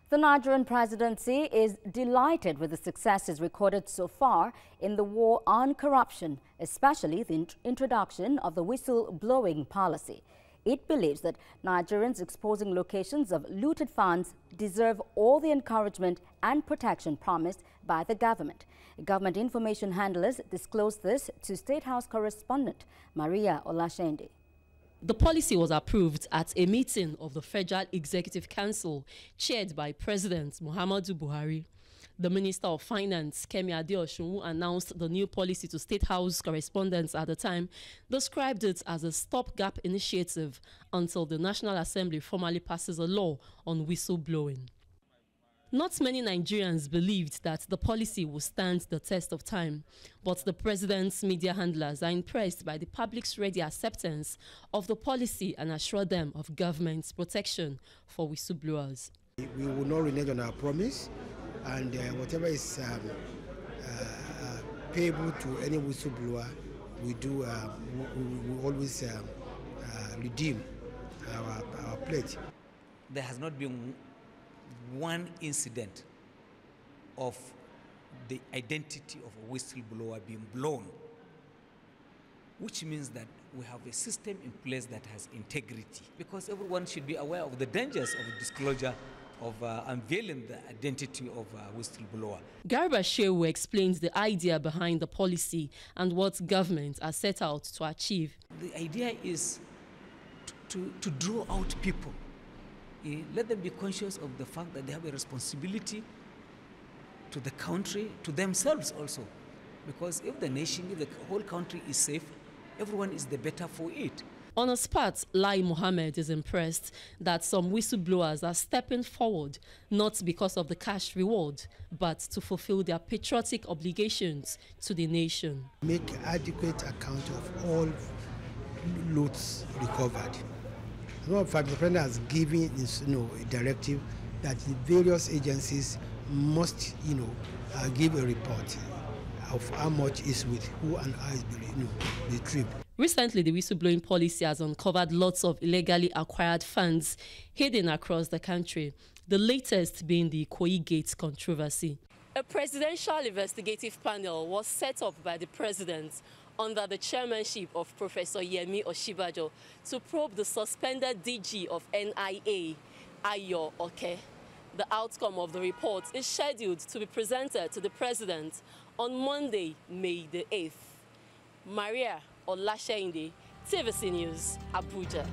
The Nigerian presidency is delighted with the successes recorded so far in the war on corruption, especially the introduction of the whistle-blowing policy. It believes that Nigerians exposing locations of looted funds deserve all the encouragement and protection promised by the government. Government information handlers disclosed this to State House correspondent Maria Olashende. The policy was approved at a meeting of the Federal Executive Council chaired by President Muhammadu Buhari. The Minister of Finance, Kemi Adeosun, who announced the new policy to State House correspondents at the time, described it as a stopgap initiative until the National Assembly formally passes a law on whistleblowing. Not many Nigerians believed that the policy would stand the test of time, but the president's media handlers are impressed by the public's ready acceptance of the policy and assure them of government's protection for whistleblowers. We will not renege on our promise, and whatever is payable to any whistleblower, we always redeem our pledge. There has not been one incident of the identity of a whistleblower being blown, which means that we have a system in place that has integrity, because everyone should be aware of the dangers of disclosure, of unveiling the identity of a whistleblower. Garba Shehu explains the idea behind the policy and what government has set out to achieve. The idea is to draw out people. Let them be conscious of the fact that they have a responsibility to the country, to themselves also. Because if the nation, if the whole country is safe, everyone is the better for it. On a spot, Lai Mohammed is impressed that some whistleblowers are stepping forward, not because of the cash reward, but to fulfill their patriotic obligations to the nation. Make adequate account of all loots recovered. The president has given a directive that the various agencies must give a report of how much is with who and how is retrieved. Recently, the whistleblowing policy has uncovered lots of illegally acquired funds hidden across the country, the latest being the Ikoyi Gate controversy. A presidential investigative panel was set up by the president under the chairmanship of Professor Yemi Oshibajo to probe the suspended DG of NIA, Ayo Oke. The outcome of the report is scheduled to be presented to the president on Monday, May the 8th. Maria Olashende, TVC News, Abuja.